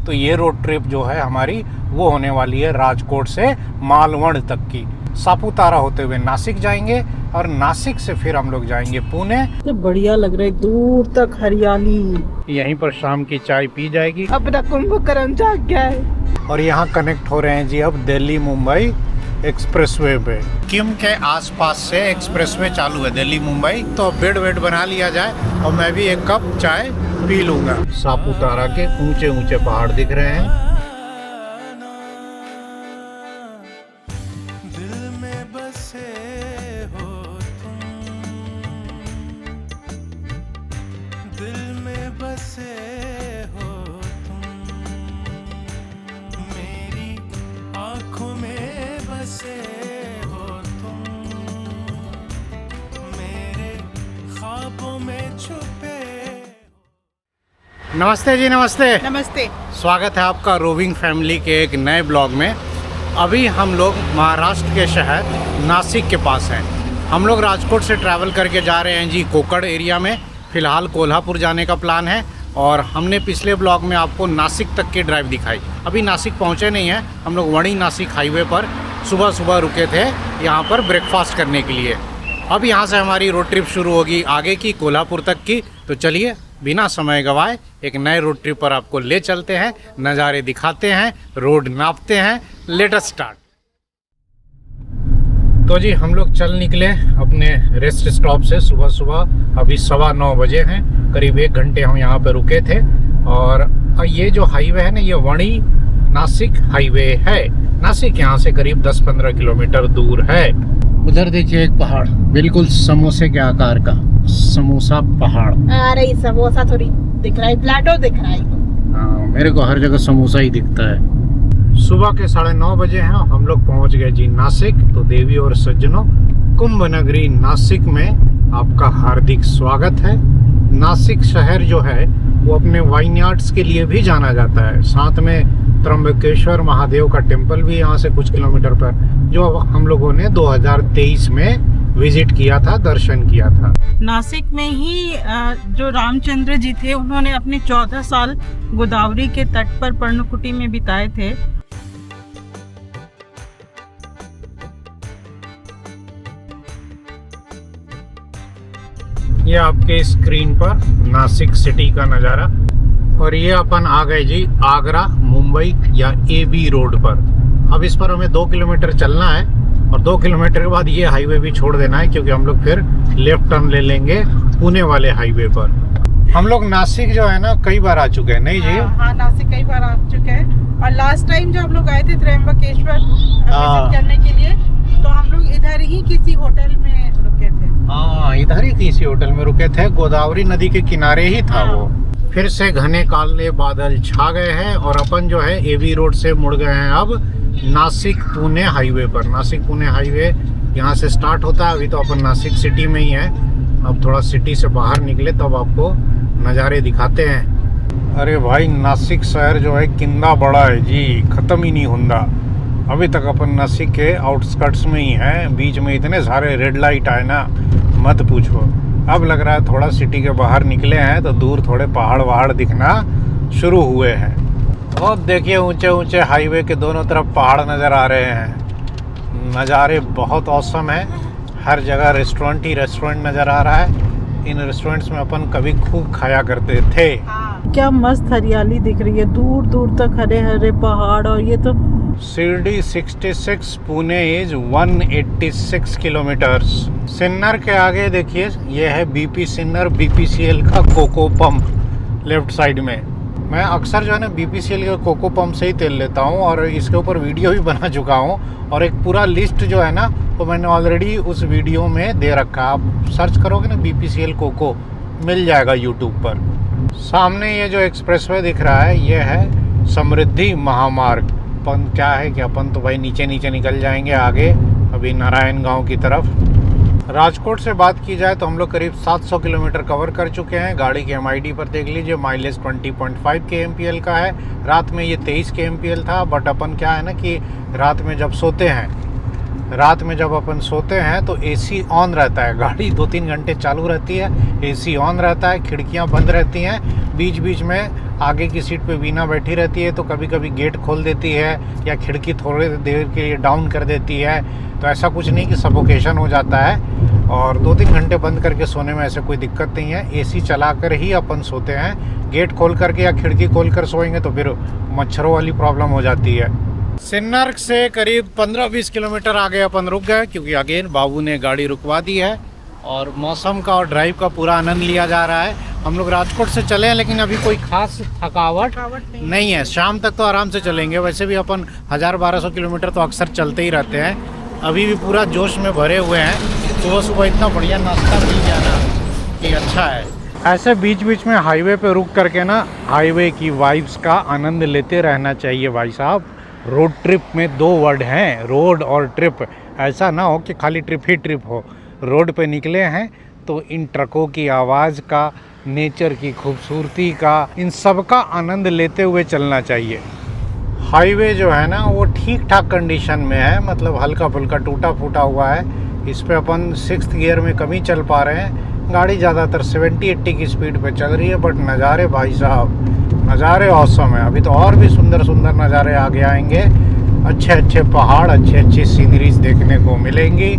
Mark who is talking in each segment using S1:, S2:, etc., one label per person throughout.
S1: तो ये road trip जो है हमारी वो होने वाली है राजकोट से मालवण तक की। सापुतारा होते हुए नासिक जाएंगे और नासिक से फिर हम लोग जाएंगे पुणे।
S2: तो बढ़िया लग रहा है, दूर तक हरियाली।
S1: यहीं पर शाम की चाय पी जाएगी।
S2: अपना कुंभकर्ण जाग गया है।
S1: और यहाँ कनेक्ट हो रहे हैं जी अब दिल्ली मुंबई एक्सप्रेसवे पे। किम के आसपास से एक्सप्रेसवे चालू है दिल्ली मुंबई। तो बेड वेड बना लिया जाए और मैं भी एक कप चाय पी लूंगा। सापुतारा के ऊंचे ऊंचे पहाड़ दिख रहे हैं। नमस्ते जी, नमस्ते
S2: नमस्ते।
S1: स्वागत है आपका रोविंग फैमिली के एक नए ब्लॉग में। अभी हम लोग महाराष्ट्र के शहर नासिक के पास हैं। हम लोग राजकोट से ट्रैवल करके जा रहे हैं जी कोकड़ एरिया में। फ़िलहाल कोल्हापुर जाने का प्लान है और हमने पिछले ब्लॉग में आपको नासिक तक की ड्राइव दिखाई। अभी नासिक पहुंचे नहीं हैं, हम लोग वणी नासिक हाईवे पर सुबह सुबह रुके थे यहाँ पर ब्रेकफास्ट करने के लिए। अब यहाँ से हमारी रोड ट्रिप शुरू होगी आगे की कोल्हापुर तक की। तो चलिए बिना समय गवाए एक नए रोड ट्रिप पर आपको ले चलते हैं, नज़ारे दिखाते हैं, रोड नापते हैं। Let us start. तो जी हम लोग चल निकले अपने रेस्ट स्टॉप से सुबह सुबह। अभी 9:15 बजे हैं, करीब 1 घंटे हम यहाँ पे रुके थे। और ये जो हाईवे है ना, ये वणी नासिक हाईवे है। नासिक यहाँ से करीब 10-15 किलोमीटर दूर है। उधर देखिए एक पहाड़ बिल्कुल समोसे के आकार का, समोसा पहाड़।
S2: अरे समोसा थोड़ी दिख रहा है, प्लेटो दिख रहा है।
S1: हाँ, मेरे को हर जगह समोसा ही दिखता है। सुबह के 9:30 बजे हैं, हम लोग पहुंच गए जी नासिक। तो देवी और सज्जनों, कुंभ नगरी नासिक में आपका हार्दिक स्वागत है। नासिक शहर जो है वो अपने वाइनयार्ड्स के लिए भी जाना जाता है। साथ में त्र्यंबकेश्वर महादेव का टेम्पल भी यहाँ से कुछ किलोमीटर पर, जो हम लोगों ने 2023 में विजिट किया था, दर्शन किया था।
S2: नासिक में ही जो रामचंद्र जी थे, उन्होंने अपने 14 साल गोदावरी के तट पर पर्णकुटी में बिताए थे।
S1: ये आपके स्क्रीन पर नासिक सिटी का नज़ारा। और ये अपन आ गए जी आगरा मुंबई या AB रोड पर। अब इस पर हमें 2 किलोमीटर चलना है और 2 किलोमीटर के बाद ये हाईवे भी छोड़ देना है, क्योंकि हम लोग फिर लेफ्ट टर्न ले लेंगे पुणे वाले हाईवे पर। हम लोग नासिक जो है ना कई बार आ चुके हैं, नहीं जी?
S2: हाँ, नासिक कई बार आ चुके हैं। और लास्ट टाइम जब हम लोग आए थे त्र्यंबकेश्वर विजिट करने के लिए, तो हम लोग इधर ही किसी होटल में रुके थे।
S1: हाँ, इधर ही किसी होटल में रुके थे, गोदावरी नदी के किनारे ही था वो। फिर से घने काले बादल छा गए हैं और अपन जो है AB रोड से मुड़ गए हैं अब नासिक पुणे हाईवे पर। नासिक पुणे हाईवे यहाँ से स्टार्ट होता है। अभी तो अपन नासिक सिटी में ही है। अब थोड़ा सिटी से बाहर निकले तब आपको नज़ारे दिखाते हैं। अरे भाई, नासिक शहर जो है कितना बड़ा है जी, ख़त्म ही नहीं होता। अभी तक अपन नासिक के आउटस्कर्ट्स में ही हैं। बीच में इतने सारे रेड लाइट आए ना, मत पूछो। अब लग रहा है थोड़ा सिटी के बाहर निकले हैं तो दूर थोड़े पहाड़ वहाड़ दिखना शुरू हुए हैं। और देखिए ऊंचे ऊंचे हाईवे के दोनों तरफ पहाड़ नज़र आ रहे हैं। नज़ारे बहुत औसम है। हर जगह रेस्टोरेंट ही रेस्टोरेंट नज़र आ रहा है। इन रेस्टोरेंट्स में अपन कभी खूब खाया करते थे।
S2: क्या मस्त हरियाली दिख रही है, दूर दूर तक हरे हरे पहाड़। और ये तो
S1: शिरडी 66, पुणे इज 186 किलोमीटर्स। सिन्नर के आगे देखिए ये है BP सिन्नर, BPCL का कोको पंप लेफ्ट साइड में। मैं अक्सर जो है ना BPCL के कोको पंप से ही तेल लेता हूँ और इसके ऊपर वीडियो भी बना चुका हूँ। और एक पूरा लिस्ट जो है ना वो मैंने ऑलरेडी उस वीडियो में दे रखा है। आप सर्च करोगे ना BPCL कोको, मिल जाएगा यूट्यूब पर। सामने ये जो एक्सप्रेसवे दिख रहा है ये है समृद्धि महामार्ग। अपन क्या है कि अपन तो भाई नीचे नीचे निकल जाएंगे आगे, अभी नारायण गांव की तरफ। राजकोट से बात की जाए तो हम लोग करीब 700 किलोमीटर कवर कर चुके हैं। गाड़ी की MID पर देख लीजिए, माइलेज 20.5 kmpl का है। रात में ये 23 kmpl था। बट अपन क्या है ना कि रात में जब सोते हैं रात में जब अपन सोते हैं तो एसी ऑन रहता है, गाड़ी 2-3 घंटे चालू रहती है, एसी ऑन रहता है, खिड़कियां बंद रहती हैं, बीच बीच में आगे की सीट पे वीना बैठी रहती है तो कभी कभी गेट खोल देती है या खिड़की थोड़ी देर के लिए डाउन कर देती है। तो ऐसा कुछ नहीं कि सफोकेशन हो जाता है, और 2-3 घंटे बंद करके सोने में ऐसे कोई दिक्कत नहीं है। एसी चला कर ही अपन सोते हैं, गेट खोल करके या खिड़की खोल कर सोएंगे तो फिर मच्छरों वाली प्रॉब्लम हो जाती है। सिन्नर्क से करीब 15-20 किलोमीटर आगे अपन रुक गए, क्योंकि अगेन बाबू ने गाड़ी रुकवा दी है और मौसम का और ड्राइव का पूरा आनंद लिया जा रहा है। हम लोग राजकोट से चले हैं, लेकिन अभी कोई खास थकावट नहीं है। शाम तक तो आराम से चलेंगे, वैसे भी अपन 1000-1200 किलोमीटर तो अक्सर चलते ही रहते हैं। अभी भी पूरा जोश में भरे हुए हैं। सुबह सुबह इतना बढ़िया नाश्ता मिल गया ना कि अच्छा है। ऐसे बीच बीच में हाईवे पे रुक करके ना हाईवे की वाइब्स का आनंद लेते रहना चाहिए भाई साहब। रोड ट्रिप में 2 वर्ड हैं, रोड और ट्रिप। ऐसा ना हो कि खाली ट्रिप ही ट्रिप हो। रोड पे निकले हैं तो इन ट्रकों की आवाज़ का, नेचर की खूबसूरती का, इन सब का आनंद लेते हुए चलना चाहिए। हाईवे जो है ना वो ठीक ठाक कंडीशन में है, मतलब हल्का फुल्का टूटा फूटा हुआ है। इस पे अपन 6th गियर में कम ही चल पा रहे हैं। गाड़ी ज़्यादातर 70-80 की स्पीड पे चल रही है, बट नज़ारे भाई साहब, नज़ारे औसम है। अभी तो और भी सुंदर सुंदर नज़ारे आगे आएंगे। अच्छे अच्छे पहाड़, अच्छी अच्छी सीनरीज देखने को मिलेंगी।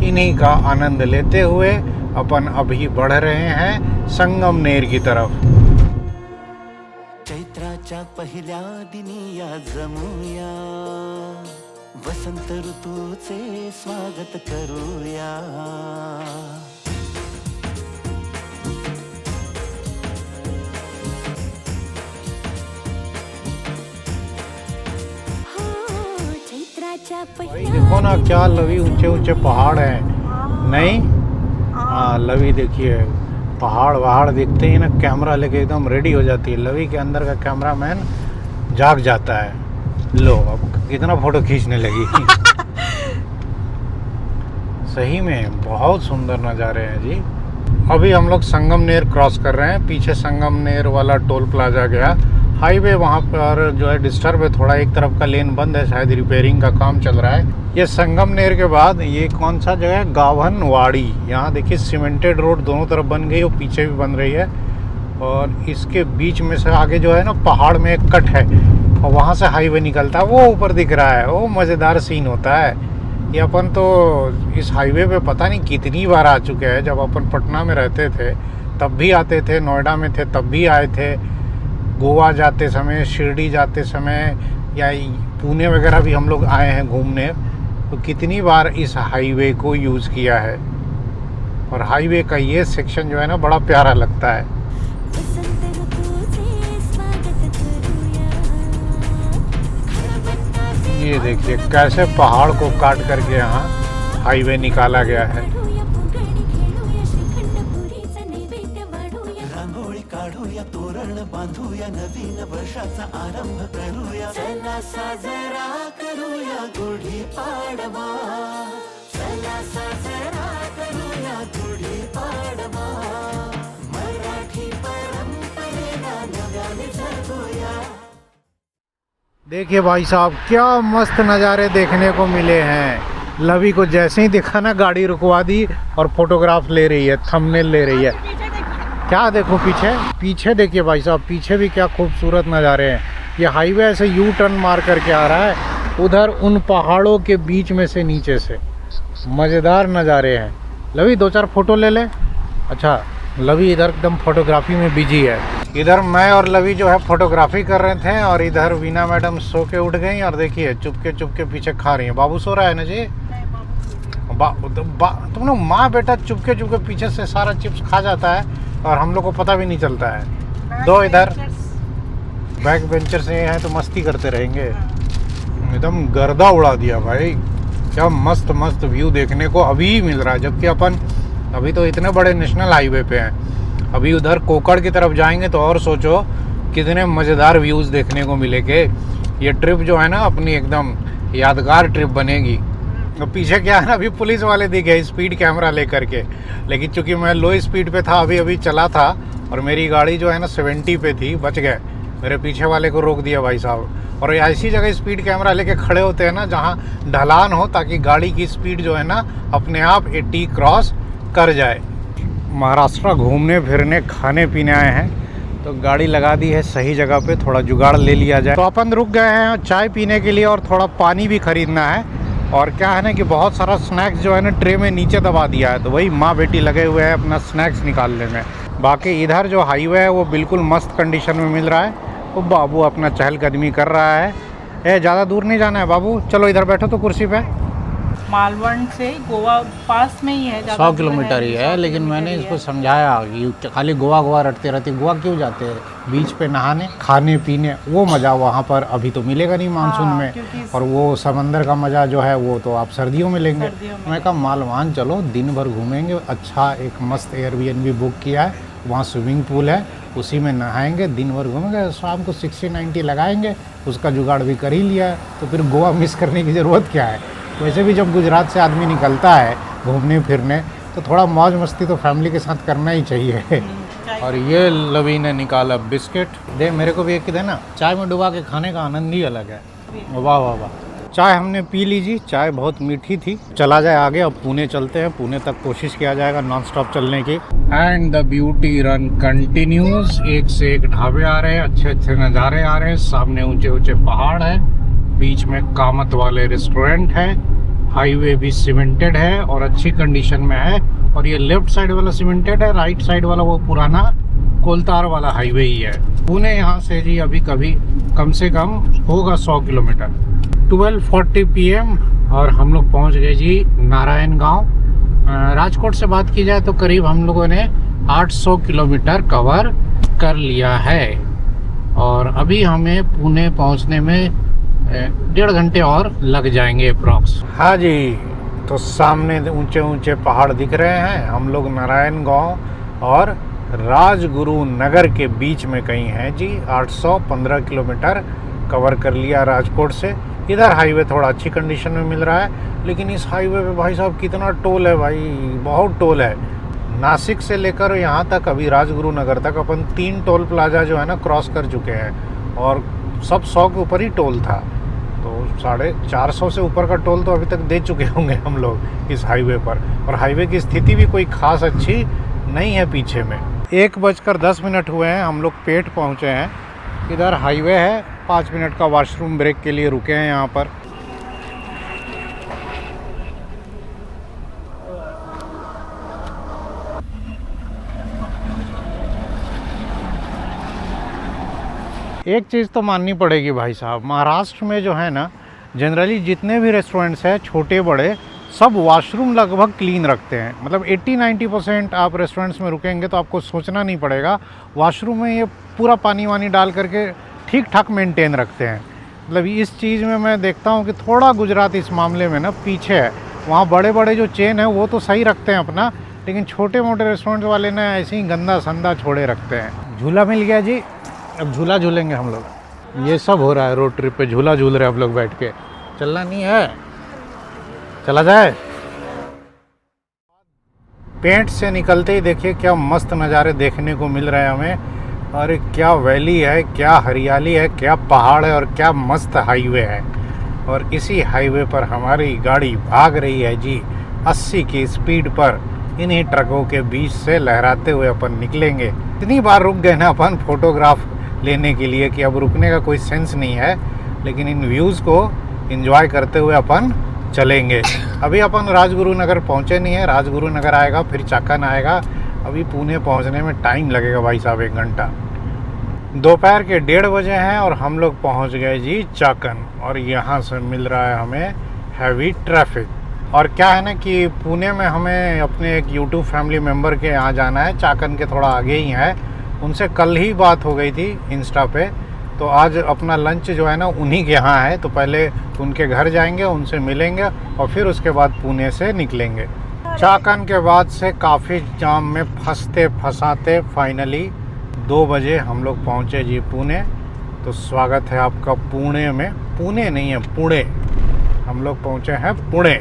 S1: इन्हीं का आनंद लेते हुए अपन अभी बढ़ रहे हैं संगमनेर की तरफ।
S3: चैत्राच्या पहिल्या दिनी या जमूया, वसंत ऋतूचे स्वागत करूया।
S1: भाई देखो ना क्या लवी ऊंचे ऊंचे पहाड़ हैं। नहीं, हाँ लवी देखिए, पहाड़ वहाड़ दिखते ही ना कैमरा लेके एकदम रेडी हो जाती है। लवी के अंदर का कैमरामैन जाग जाता है। लो अब कितना फोटो खींचने लगी। सही में बहुत सुंदर नज़ारे हैं जी। अभी हम लोग संगमनेर क्रॉस कर रहे हैं। पीछे संगमनेर वाला टोल प्लाजा गया। हाईवे वहाँ पर जो है डिस्टर्ब है थोड़ा, एक तरफ का लेन बंद है, शायद रिपेयरिंग का काम चल रहा है। ये संगमनेर के बाद ये कौन सा जगह है, गावनवाड़ी। यहाँ देखिए सीमेंटेड रोड दोनों तरफ बन गई और पीछे भी बन रही है, और इसके बीच में से आगे जो है ना पहाड़ में एक कट है और वहाँ से हाईवे निकलता है, वो ऊपर दिख रहा है। वो मज़ेदार सीन होता है। ये अपन तो इस हाईवे पे पता नहीं कितनी बार आ चुके हैं। जब अपन पटना में रहते थे तब भी आते थे, नोएडा में थे तब भी आए थे, गोवा जाते समय, शिरडी जाते समय, या पुणे वगैरह भी हम लोग आए हैं घूमने। तो कितनी बार इस हाईवे को यूज़ किया है, और हाईवे का ये सेक्शन जो है ना बड़ा प्यारा लगता है। ये देखिए कैसे पहाड़ को काट करके यहाँ हाईवे निकाला गया है।
S3: रांगोळी काढूया, तोरण बांधूया, नवीन वर्षाचा आरंभ करूया। चला साजरा करूया गुढी पाडवा, चला साजरा करूया गुढी पाडवा। मराठी परंपरेला नव्याने जगूया।
S1: देखिए भाई साहब क्या मस्त नज़ारे देखने को मिले हैं। लवी को जैसे ही दिखा ना गाड़ी रुकवा दी और फोटोग्राफ ले रही है, थंबनेल ले रही है। क्या देखो पीछे, पीछे देखिए भाई साहब, पीछे भी क्या खूबसूरत नज़ारे हैं। ये हाईवे ऐसे यू टर्न मार करके आ रहा है उधर उन पहाड़ों के बीच में से, नीचे से। मज़ेदार नज़ारे हैं। लवी 2-4 फ़ोटो ले ले। अच्छा लवी इधर एकदम फोटोग्राफी में बिजी है। इधर मैं और लवी जो है फोटोग्राफी कर रहे थे, और इधर वीना मैडम सो के उठ गई और देखिए चुपके चुपके पीछे खा रही हैं। बाबू सो रहा है ना जी? तुम लोग माँ बेटा चुपके चुपके पीछे से सारा चिप्स खा जाता है और हम लोग को पता भी नहीं चलता है। दो इधर बैक बेंचर से हैं तो मस्ती करते रहेंगे। एकदम गर्दा उड़ा दिया भाई। क्या मस्त मस्त व्यू देखने को अभी मिल रहा है, जबकि अपन अभी तो इतने बड़े नेशनल हाईवे पे हैं। अभी उधर कोकड़ की तरफ जाएंगे तो और सोचो कितने मज़ेदार व्यूज़ देखने को मिलेंगे। ये ट्रिप जो है ना अपनी एकदम यादगार ट्रिप बनेगी। तो पीछे क्या है ना, अभी पुलिस वाले दिखे स्पीड कैमरा लेकर के, लेकिन चूंकि मैं लो स्पीड पे था, अभी चला था और मेरी गाड़ी जो है ना 70 पे थी, बच गए। मेरे पीछे वाले को रोक दिया भाई साहब, और ऐसी जगह स्पीड कैमरा लेके खड़े होते हैं ना जहाँ ढलान हो, ताकि गाड़ी की स्पीड जो है ना अपने आप 80 क्रॉस कर जाए। महाराष्ट्र घूमने फिरने खाने पीने आए हैं, तो गाड़ी लगा दी है सही जगह पे, थोड़ा जुगाड़ ले लिया जाए। तो अपन रुक गए हैं चाय पीने के लिए और थोड़ा पानी भी खरीदना है। और क्या है ना कि बहुत सारा स्नैक्स जो है ना ट्रे में नीचे दबा दिया है, तो वही माँ बेटी लगे हुए हैं अपना स्नैक्स निकालने में। बाकी इधर जो हाईवे है वो बिल्कुल मस्त कंडीशन में मिल रहा है। वो बाबू अपना चहलकदमी कर रहा है। ज़्यादा दूर नहीं जाना है बाबू, चलो इधर बैठो तो कुर्सी पे।
S2: मालवण से गोवा पास में ही है,
S1: 100 किलोमीटर ही है, लेकिन मैंने इसको समझाया कि खाली गोवा गोवा रटते रहते, गोवा क्यों जाते हैं, बीच पे नहाने खाने पीने, वो मज़ा वहाँ पर अभी तो मिलेगा नहीं मानसून में। और वो समंदर का मज़ा जो है वो तो आप सर्दियों में लेंगे। मैं कहा मालवान चलो दिन भर घूमेंगे, अच्छा एक मस्त एयरबीएनबी बुक किया है, वहाँ स्विमिंग पूल है, उसी में नहाएंगे, दिन भर घूमेंगे, शाम को 60-90 लगाएंगे, उसका जुगाड़ भी कर ही लिया है, तो फिर गोवा मिस करने की ज़रूरत क्या है। वैसे भी जब गुजरात से आदमी निकलता है घूमने फिरने तो थोड़ा मौज मस्ती तो फैमिली के साथ करना ही चाहिए। और ये लवी ने निकाला बिस्किट, दे मेरे को भी एक देना, चाय में डुबा के खाने का आनंद ही अलग है। वाह वाह वाह। चाय हमने पी लीजिए, चाय बहुत मीठी थी। चला जाए आगे, अब पुणे चलते हैं, पुणे तक कोशिश किया जाएगा नॉन स्टॉप चलने की। And the beauty run continues, एक से एक ढाबे आ रहे हैं, अच्छे अच्छे नज़ारे आ रहे हैं, सामने ऊंचे ऊंचे पहाड़ है, बीच में कामत वाले रेस्टोरेंट है, हाईवे भी सीमेंटेड है और अच्छी कंडीशन में है। और ये लेफ्ट साइड वाला सीमेंटेड है, राइट साइड वाला वो पुराना कोलतार वाला हाईवे ही है। पुणे यहाँ से जी अभी कभी कम से कम होगा 100 किलोमीटर। 12:40 PM और हम लोग पहुँच गए जी नारायण गाँव। राजकोट से बात की जाए तो करीब हम लोगों ने 800 किलोमीटर कवर कर लिया है और अभी हमें पुणे पहुँचने में 1.5 घंटे और लग जाएंगे अप्रॉक्स। हाँ जी, तो सामने ऊंचे ऊंचे पहाड़ दिख रहे हैं। हम लोग नारायण गांव और राजगुरु नगर के बीच में कहीं हैं जी। 815 किलोमीटर कवर कर लिया राजकोट से। इधर हाईवे थोड़ा अच्छी कंडीशन में मिल रहा है, लेकिन इस हाईवे पे भाई साहब कितना टोल है भाई, बहुत टोल है। नासिक से लेकर यहाँ तक अभी राजगुरु नगर तक अपन 3 टोल प्लाजा जो है ना क्रॉस कर चुके हैं और सब 100 के ऊपर ही टोल था। तो 450 से ऊपर का टोल तो अभी तक दे चुके होंगे हम लोग इस हाईवे पर। और हाईवे की स्थिति भी कोई खास अच्छी नहीं है पीछे में। 1:10 हुए हैं, हम लोग पेट पहुँचे हैं। इधर हाईवे है, 5 मिनट का वॉशरूम ब्रेक के लिए रुके हैं यहाँ पर। एक चीज़ तो माननी पड़ेगी भाई साहब, महाराष्ट्र में जो है ना जनरली जितने भी रेस्टोरेंट्स हैं छोटे बड़े सब वॉशरूम लगभग क्लीन रखते हैं। मतलब 80-90% आप रेस्टोरेंट्स में रुकेंगे तो आपको सोचना नहीं पड़ेगा, वॉशरूम में ये पूरा पानी वानी डाल करके ठीक ठाक मेंटेन रखते हैं। मतलब इस चीज़ में मैं देखता हूँ कि थोड़ा गुजरात इस मामले में ना पीछे है। वहाँ बड़े बड़े जो चेन है वो तो सही रखते हैं अपना, लेकिन छोटे मोटे रेस्टोरेंट वाले ना ऐसे ही गंदा संदा छोड़े रखते हैं। झूला मिल गया जी, अब झूला झूलेंगे हम लोग। ये सब हो रहा है रोड ट्रिप पे, झूला झूल रहे हैं हम लोग बैठ के। चलना नहीं है, चला जाए। पेंट से निकलते ही देखिए क्या मस्त नज़ारे देखने को मिल रहे हैं हमें। अरे क्या वैली है, क्या हरियाली है, क्या पहाड़ है और क्या मस्त हाईवे है। और इसी हाईवे पर हमारी गाड़ी भाग रही है जी 80 की स्पीड पर। इन्हीं ट्रकों के बीच से लहराते हुए अपन निकलेंगे। इतनी बार रुक गए ना अपन फोटोग्राफ लेने के लिए कि अब रुकने का कोई सेंस नहीं है, लेकिन इन व्यूज़ को एंजॉय करते हुए अपन चलेंगे। अभी अपन राजगुरु नगर पहुँचे नहीं है, राजगुरु नगर आएगा फिर चाकन आएगा। अभी पुणे पहुँचने में टाइम लगेगा भाई साहब 1 घंटा। दोपहर के 1:30 बजे हैं और हम लोग पहुँच गए जी चाकन। और यहाँ से मिल रहा है हमें हैवी ट्रैफिक। और क्या है ना कि पुणे में हमें अपने एक यूट्यूब फैमिली मेम्बर के यहाँ जाना है, चाकन के थोड़ा आगे ही है। उनसे कल ही बात हो गई थी इंस्टा पे, तो आज अपना लंच जो है ना उन्हीं के यहाँ है। तो पहले उनके घर जाएंगे, उनसे मिलेंगे और फिर उसके बाद पुणे से निकलेंगे। चाकन के बाद से काफ़ी जाम में फंसते फंसाते फाइनली 2 बजे हम लोग पहुँचे जी पुणे। तो स्वागत है आपका पुणे में। पुणे नहीं है, पुणे। हम लोग पहुँचे हैं पुणे।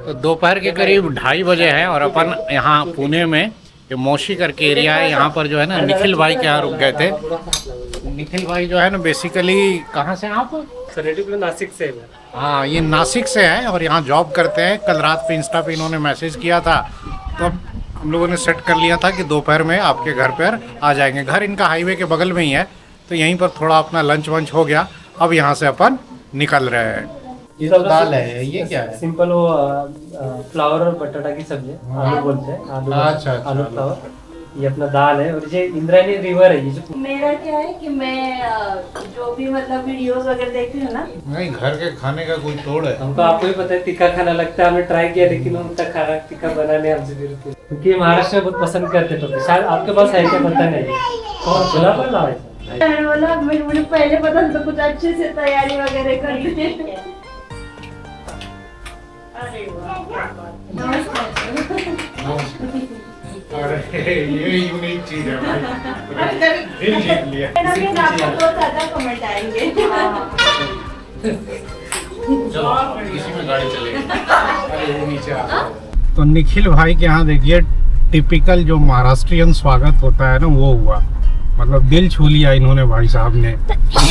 S1: तो दोपहर के करीब 2:30 बजे हैं और अपन यहाँ पुणे में ये मौशी करके एरिया है, यहाँ पर जो है ना निखिल भाई के यहाँ रुक गए थे। निखिल भाई जो है ना बेसिकली कहाँ से हैं आप?
S4: सर नासिक से है।
S1: हाँ, ये नासिक से हैं और यहाँ जॉब करते हैं। कल रात पे इंस्टा पे इन्होंने मैसेज किया था, तो अब हम लोगों ने सेट कर लिया था कि दोपहर में आपके घर पर आ जाएंगे। घर इनका हाईवे के बगल में ही है, तो यहीं पर थोड़ा अपना लंच वंच हो गया। अब यहाँ से अपन निकल रहे हैं। ये तो दाल है, ये क्या है?
S4: सिंपल वो फ्लावर और बटाटा की सब्जी, आलू बोलते हैं, आलू।
S1: अच्छा,
S4: आलू फ्लावर। ये अपना दाल है और ये इंद्रायणी रिवर है। ये जो
S5: मेरा क्या है कि मैं जो भी मतलब वीडियोस वगैरह देखती हूँ ना,
S1: नहीं, घर के खाने का कोई तोड़ है।
S4: हमको आपको भी पता है तीखा खाना लगता है, हमने ट्राई किया लेकिन उनका खाना तीखा बनाने हमसे बिल्कुल, क्योंकि महाराष्ट्र में बहुत पसंद करते तो शायद आपके पास है क्या पता नहीं। कौन सुना पर ना
S5: मैंने बोला मुझे पहले पता था, तो कुछ अच्छे से तैयारी वगैरह करनी है। अरे वाह,
S1: अरे ये यूनिक चीज है भाई, दिल जीत लिया।
S5: आपको बहुत ज्यादा कमेंट आएंगे।
S1: चलो इसी में गाड़ी चलेगी। अरे वो नीचे आ। तो निखिल भाई के यहाँ देखिए टिपिकल जो महाराष्ट्रियन स्वागत होता है ना, वो हुआ। मतलब दिल छू लिया इन्होंने भाई साहब ने।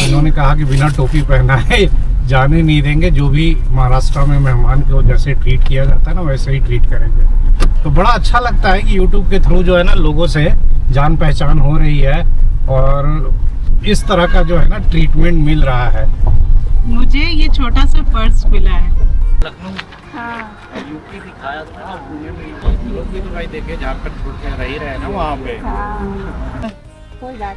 S1: इन्होंने कहा कि बिना टोपी पहना है जाने नहीं देंगे। जो भी महाराष्ट्र में मेहमान को जैसे ट्रीट किया जाता है ना, वैसे ही ट्रीट करेंगे। तो बड़ा अच्छा लगता है कि यूट्यूब के थ्रू जो है ना लोगों से जान पहचान हो रही है और इस तरह का जो है ना ट्रीटमेंट मिल रहा है।
S2: मुझे ये छोटा सा पर्स मिला है।
S1: लखनऊ, यूपी दिखाया था, पुणे में लोग भी तो भाई देखे झारखंड छोड़ के रह ही रहे ना वहाँ पे।
S5: कोई बात।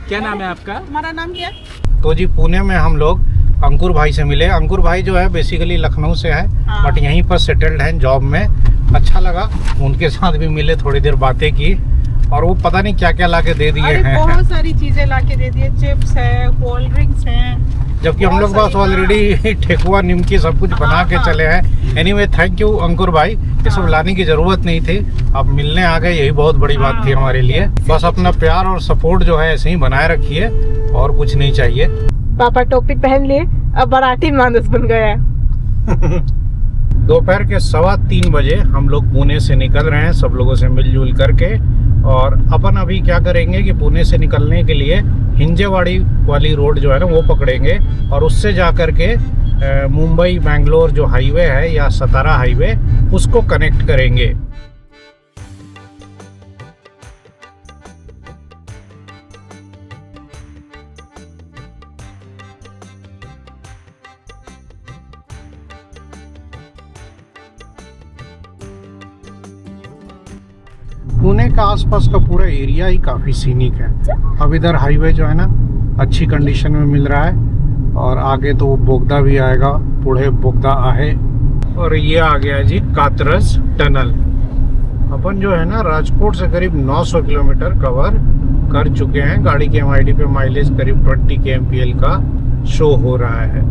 S4: क्या नाम है आपका?
S2: हमारा नाम क्या है?
S1: तो जी पुणे में हम लोग अंकुर भाई से मिले। अंकुर भाई जो है बेसिकली लखनऊ से है, बट यहीं पर सेटल्ड हैं जॉब में। अच्छा लगा, उनके साथ भी मिले, थोड़ी देर बातें की और वो पता नहीं क्या क्या लाके दे दिए हैं।
S2: बहुत सारी चीजें लाके दे दिए, चिप्स है, कोल्ड ड्रिंक्स हैं,
S1: जबकि हम लोग पास ऑलरेडी ठेकुआ निमकी सब कुछ बना के चले हैं। एनीवे थैंक यू अंकुर भाई, ये सब लाने की जरूरत नहीं थी, आप मिलने आ गए, यही बहुत बड़ी बात थी हमारे लिए। बस अपना प्यार और सपोर्ट जो है ऐसे ही बनाए रखिए और कुछ नहीं चाहिए।
S2: पापा टोपी पहन लिए, अब मराठी मानुस बन गया है।
S1: दोपहर के 3:15 बजे हम लोग पुणे से निकल रहे हैं सब लोगों से मिलजुल करके। और अपन अभी क्या करेंगे कि पुणे से निकलने के लिए हिंजेवाड़ी वाली रोड जो है ना वो पकड़ेंगे और उससे जा करके मुंबई बेंगलोर जो हाईवे है या सतारा हाईवे उसको कनेक्ट करेंगे। पुणे का आसपास का पूरा एरिया ही काफ़ी सीनिक है। अब इधर हाईवे जो है ना अच्छी कंडीशन में मिल रहा है और आगे तो बोगदा भी आएगा, पुढे बोगदा आहे। और ये आ गया जी कात्रज टनल। अपन जो है ना राजकोट से करीब 900 किलोमीटर कवर कर चुके हैं। गाड़ी के MID पे माइलेज करीब 20 kmpl का शो हो रहा है।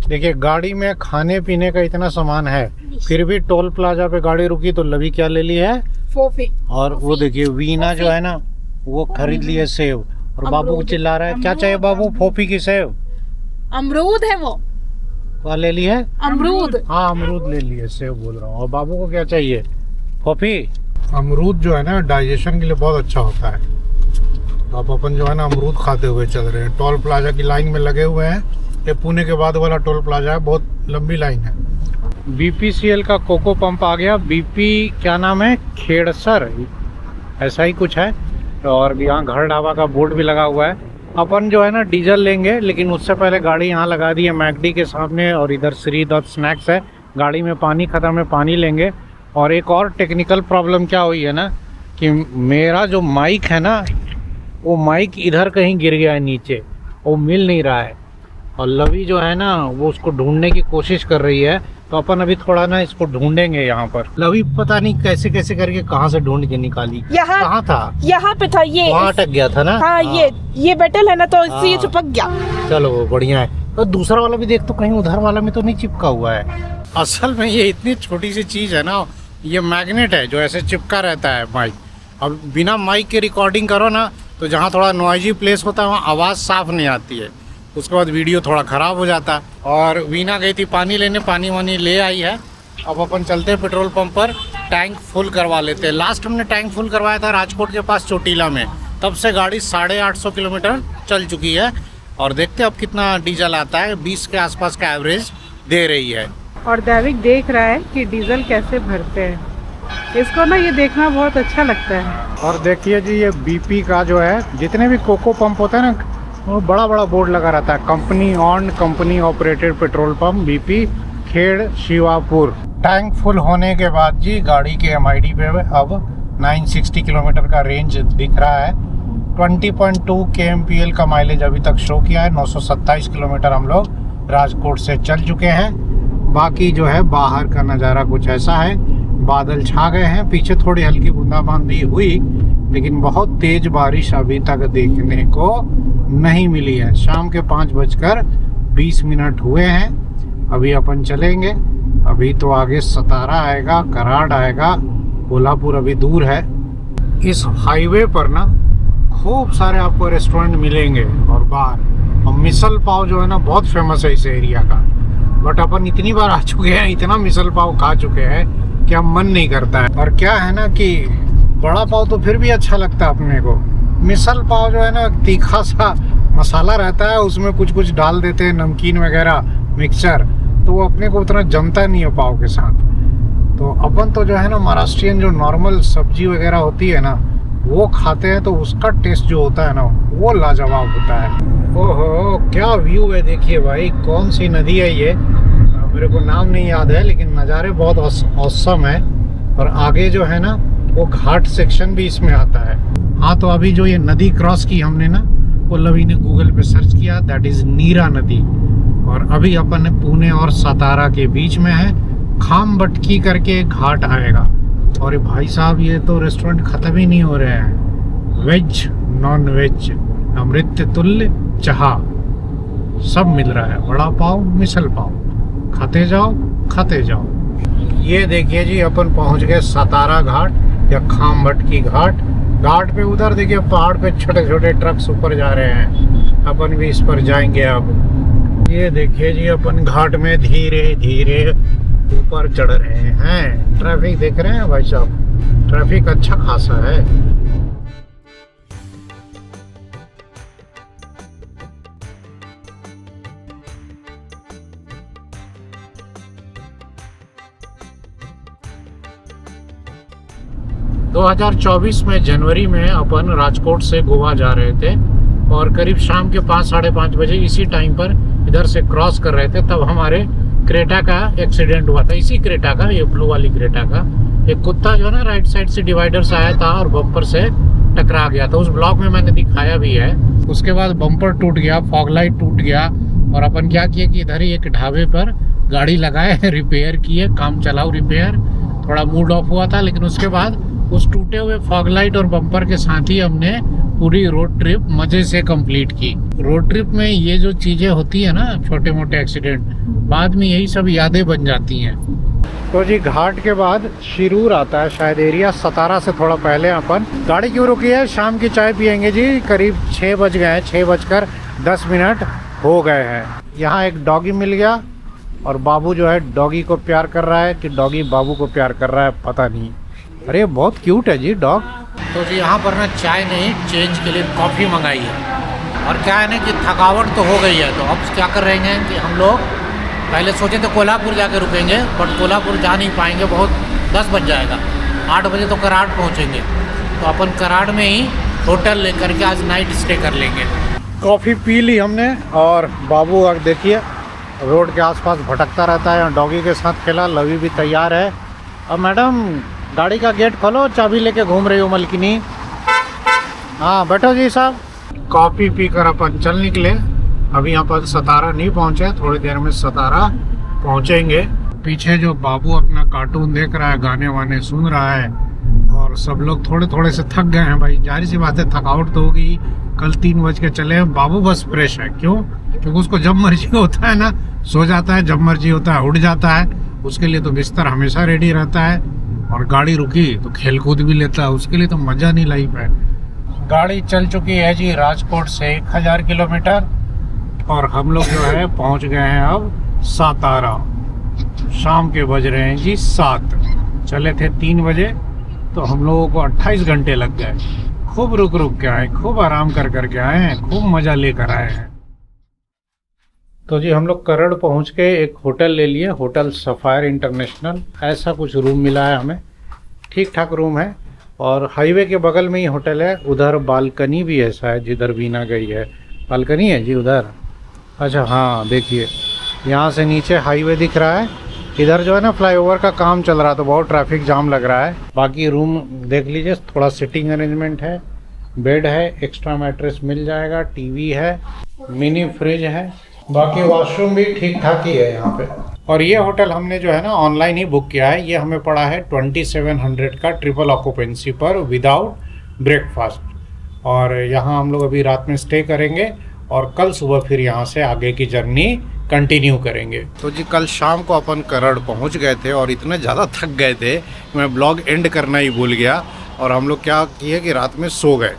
S1: देखिए गाड़ी में खाने पीने का इतना सामान है, फिर भी टोल प्लाजा पे गाड़ी रुकी तो लवी क्या ले ली है?
S2: फोफी।
S1: और वो देखिए वीना जो है ना वो खरीद ली है सेव और बाबू को चिल्ला रहा है क्या चाहिए बाबू? फोफी की सेव।
S2: अमरूद है वो।
S1: क्या ले ली है?
S2: अमरूद।
S1: हाँ अमरूद ले ली है, सेव बोल रहा हूँ। और बाबू को क्या चाहिए? फोफी। अमरूद जो है ना डाइजेशन के लिए बहुत अच्छा होता है। तो अब अपन जो है ना अमरूद खाते हुए चल रहे हैं। टोल प्लाजा की लाइन में लगे हुए हैं। ये पुणे के बाद वाला टोल प्लाजा है, बहुत लंबी लाइन है। BPCL का कोको पंप आ गया। BP क्या नाम है? खेड़सर ऐसा ही कुछ है। और यहाँ घर ढाबा का बोर्ड भी लगा हुआ है। अपन जो है ना डीजल लेंगे, लेकिन उससे पहले गाड़ी यहाँ लगा दी है मैकडी के सामने और इधर श्री दत्त स्नैक्स है। गाड़ी में पानी खत्म है, पानी लेंगे। और एक और टेक्निकल प्रॉब्लम क्या हुई है ना कि मेरा जो माइक है ना वो माइक इधर कहीं गिर गया है नीचे, वो मिल नहीं रहा है। और लवी जो है ना वो उसको ढूंढने की कोशिश कर रही है, तो अपन अभी थोड़ा ना इसको ढूंढेंगे यहाँ पर। लवी पता नहीं कैसे कैसे करके कहाँ से ढूंढ के निकाली। कहाँ था?
S2: यहाँ पे था, ये
S1: वहाँ अटक गया था ना।
S2: हाँ, ये बेटल है ना तो इससे ये चिपक गया।
S1: चलो वो बढ़िया है। तो दूसरा वाला भी देख, तो कहीं उधर वाला में तो नहीं चिपका हुआ है। असल में ये इतनी छोटी सी चीज है ना, ये मैग्नेट है जो ऐसे चिपका रहता है माइक। अब बिना माइक के रिकॉर्डिंग करो ना तो जहाँ थोड़ा नॉइजी प्लेस होता है वहाँ आवाज़ साफ नहीं आती है, उसके बाद वीडियो थोड़ा ख़राब हो जाता। और वीना गई थी पानी लेने, पानी वानी ले आई है। अब अपन चलते हैं पेट्रोल पंप पर, टैंक फुल करवा लेते हैं। लास्ट हमने टैंक फुल करवाया था राजकोट के पास चोटीला में, तब से गाड़ी 850 किलोमीटर चल चुकी है और देखते हैं अब कितना डीजल आता है। 20 के आसपास का एवरेज दे रही है।
S2: और दैविक देख रहा है कि डीजल कैसे भरते हैं। इसको ना ये देखना बहुत अच्छा लगता है।
S1: और देखिए जी, ये बीपी का जो है, जितने भी कोको पंप होते हैं ना, वो बड़ा बड़ा बोर्ड लगा रहता है, company on, company operated petrol pump BP Khed Shivapur. Tank full होने के बाद जी गाड़ी के एमआईडी पे अब 960 किलोमीटर का रेंज दिख रहा है। 20.2 kmpl का माइलेज अभी तक शो किया है। 927 किलोमीटर हम लोग राजकोट से चल चुके हैं। बाकी जो है बाहर का नज़ारा कुछ ऐसा है, बादल छा गए हैं, पीछे थोड़ी हल्की बूंदाबांदी हुई, लेकिन बहुत तेज बारिश अभी तक देखने को नहीं मिली है। शाम के 5:20 हुए हैं। अभी अपन चलेंगे। अभी तो आगे सतारा आएगा, कराड़ आएगा, कोल्हापुर अभी दूर है। इस हाईवे पर ना खूब सारे आपको रेस्टोरेंट मिलेंगे और बार, और मिसल पाव जो है ना बहुत फेमस है इस एरिया का। बट अपन इतनी बार आ चुके हैं, इतना मिसल पाव खा चुके हैं कि अब मन नहीं करता है। और क्या है ना कि बड़ा पाव तो फिर भी अच्छा लगता है अपने को, मिसल पाव जो है ना तीखा सा मसाला रहता है, उसमें कुछ कुछ डाल देते हैं, नमकीन वगैरह मिक्सचर, तो वो अपने को उतना जमता नहीं है पाव के साथ। तो अपन तो जो है ना महाराष्ट्रियन जो नॉर्मल सब्जी वगैरह होती है ना वो खाते हैं, तो उसका टेस्ट जो होता है ना वो लाजवाब होता है। ओहो क्या व्यू है, देखिए भाई, कौन सी नदी है ये, मेरे को नाम नहीं याद है, लेकिन नज़ारे बहुत औसम है। और आगे जो है ना वो घाट सेक्शन भी इसमें आता है। हाँ, तो अभी जो ये नदी क्रॉस की हमने ना, वो लवी ने गूगल पे सर्च किया, दैट इज़ नीरा नदी। और अभी अपन पुणे और सतारा के बीच में है, खामबटकी करके घाट आएगा। और ये भाई साहब, ये तो रेस्टोरेंट ख़त्म ही नहीं हो रहे हैं। वेज, नॉन वेज, अमृत तुल्य चाह सब मिल रहा है। वड़ा पाव, मिसल पाव, खाते जाओ खाते जाओ। ये देखिए जी, अपन पहुंच गए सतारा घाट या खामबटकी घाट। घाट पे उधर देखिए पहाड़ पे छोटे छोटे ट्रक्स ऊपर जा रहे हैं, अपन भी इस पर जाएंगे अब। ये देखिए जी, अपन घाट में धीरे धीरे ऊपर चढ़ रहे हैं। ट्रैफिक देख रहे हैं भाई साहब, ट्रैफिक अच्छा खासा है। दो 2024 में जनवरी में अपन राजकोट से गोवा जा रहे थे और करीब शाम के 5-5:30 बजे इसी टाइम पर इधर से क्रॉस कर रहे थे, तब हमारे क्रेटा का एक्सीडेंट हुआ था। इसी क्रेटा का, ये ब्लू वाली क्रेटा का, एक कुत्ता जो है ना राइट साइड से डिवाइडर से आया था और बम्पर से टकरा गया था। उस ब्लॉग में मैंने दिखाया भी है। उसके बाद बम्पर टूट गया, फॉग लाइट टूट गया, और अपन क्या किए कि इधर ही एक ढाबे पर गाड़ी लगाए, रिपेयर किए, काम चलाओ रिपेयर। थोड़ा मूड ऑफ हुआ था, लेकिन उसके बाद उस टूटे हुए फॉग लाइट और बम्पर के साथ ही हमने पूरी रोड ट्रिप मज़े से कंप्लीट की। रोड ट्रिप में ये जो चीज़ें होती है ना, छोटे मोटे एक्सीडेंट, बाद में यही सब यादें बन जाती हैं। तो जी घाट के बाद शिरूर आता है शायद एरिया, सतारा से थोड़ा पहले। अपन गाड़ी क्यों रुकी है, शाम की चाय पियेंगे जी। करीब 6 बज गए हैं, 6:10 हो गए हैं। यहाँ एक डॉगी मिल गया और बाबू जो है डॉगी को प्यार कर रहा है कि डॉगी बाबू को प्यार कर रहा है, पता नहीं। अरे बहुत क्यूट है जी डॉग। तो जी यहाँ पर ना चाय नहीं, चेंज के लिए कॉफ़ी मंगाई है। और क्या है ना कि थकावट तो हो गई है, तो अब क्या कर रहे हैं कि हम लोग पहले सोचे थे कोल्हापुर जाके रुकेंगे, बट कोल्हापुर जा नहीं पाएंगे, बहुत 10 बज जाएगा। 8 बजे तो कराड़ पहुँचेंगे, तो अपन कराड़ में ही होटल लेकर के आज नाइट स्टे कर लेंगे। कॉफ़ी पी ली हमने और बाबू अब देखिए रोड के आसपास भटकता रहता है, डॉगी के साथ खेला। लवी भी तैयार है। अब मैडम गाड़ी का गेट खोलो, चाबी लेके घूम रही हो मलकिनी। हाँ बैठो जी साहब। कॉफ़ी पीकर अपन चल निकले। अभी यहाँ पर सतारा नहीं पहुँचे, थोड़ी देर में सतारा पहुँचेंगे। पीछे जो बाबू अपना कार्टून देख रहा है, गाने वाने सुन रहा है, और सब लोग थोड़े थोड़े से थक गए हैं भाई। जाहिर सी बात है, थकावट तो होगी। कल 3 बज के चले हैं। बाबू बस फ्रेश है। क्यों? क्योंकि उसको जब मर्जी होता है ना सो जाता है, जब मर्जी होता है उठ जाता है। उसके लिए तो बिस्तर हमेशा रेडी रहता है, और गाड़ी रुकी तो खेल कूद भी लेता है। उसके लिए तो मज़ा नहीं लाइफ है। गाड़ी चल चुकी है जी राजकोट से 1000 किलोमीटर, और हम लोग जो है पहुंच गए हैं अब सतारा। शाम के बज रहे हैं जी 7। चले थे 3 बजे, तो हम लोगों को 28 घंटे लग गए। खूब रुक रुक के आए, खूब आराम कर कर के आए हैं, खूब मजा लेकर आए हैं। तो जी हम लोग करड़ पहुंच के एक होटल ले लिए, होटल सफायर इंटरनेशनल, ऐसा कुछ रूम मिला है हमें, ठीक ठाक रूम है। और हाईवे के बगल में ही होटल है। उधर बालकनी भी ऐसा है जिधर बीना गई है, बालकनी है जी उधर। अच्छा हाँ देखिए, यहाँ से नीचे हाईवे दिख रहा है, इधर जो है ना फ्लाईओवर का काम चल रहा है तो बहुत ट्रैफिक जाम लग रहा है। बाकी रूम देख लीजिए, थोड़ा सिटिंग अरेंजमेंट है, बेड है, एक्स्ट्रा मैट्रेस मिल जाएगा, टीवी है, मिनी फ्रिज है, बाकी वॉशरूम भी ठीक ठाक ही है यहाँ पे। और ये होटल हमने जो है ना ऑनलाइन ही बुक किया है। ये हमें पड़ा है 2700 का ट्रिपल ऑक्यूपेंसी पर विदाउट ब्रेकफास्ट। और यहाँ हम लोग अभी रात में स्टे करेंगे और कल सुबह फिर यहाँ से आगे की जर्नी कंटिन्यू करेंगे। तो जी कल शाम को अपन करड़ पहुँच गए थे और इतने ज़्यादा थक गए थे मैं ब्लॉग एंड करना ही भूल गया। और हम लोग क्या किए कि रात में सो गए।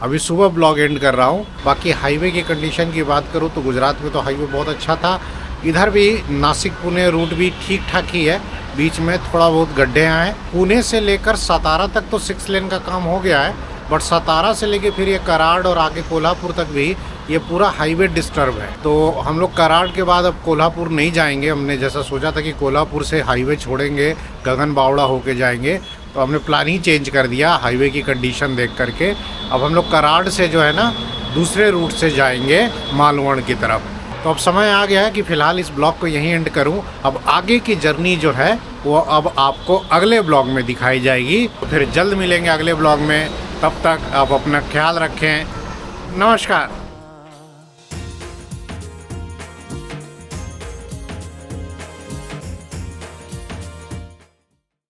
S1: अभी सुबह ब्लॉग एंड कर रहा हूँ। बाकी हाईवे की कंडीशन की बात करूँ तो गुजरात में तो हाईवे बहुत अच्छा था। इधर भी नासिक पुणे रूट भी ठीक ठाक ही है, बीच में थोड़ा बहुत गड्ढे हैं। पुणे से लेकर सतारा तक तो 6 लेन का काम हो गया है, बट सतारा से लेके फिर ये कराड़ और आगे कोल्हापुर तक भी ये पूरा हाईवे डिस्टर्ब है। तो हम लोग कराड़ के बाद अब कोल्हापुर नहीं जाएंगे। हमने जैसा सोचा था कि कोल्हापुर से हाईवे छोड़ेंगे, गगन बावड़ा होके जाएंगे, तो हमने प्लान ही चेंज कर दिया हाईवे की कंडीशन देख करके। अब हम लोग कराड़ से जो है ना दूसरे रूट से जाएंगे मालवण की तरफ। तो अब समय आ गया है कि फ़िलहाल इस ब्लॉग को यहीं एंड करूं। अब आगे की जर्नी जो है वो अब आपको अगले ब्लॉग में दिखाई जाएगी। तो फिर जल्द मिलेंगे अगले ब्लॉग में। तब तक आप अपना ख्याल रखें। नमस्कार।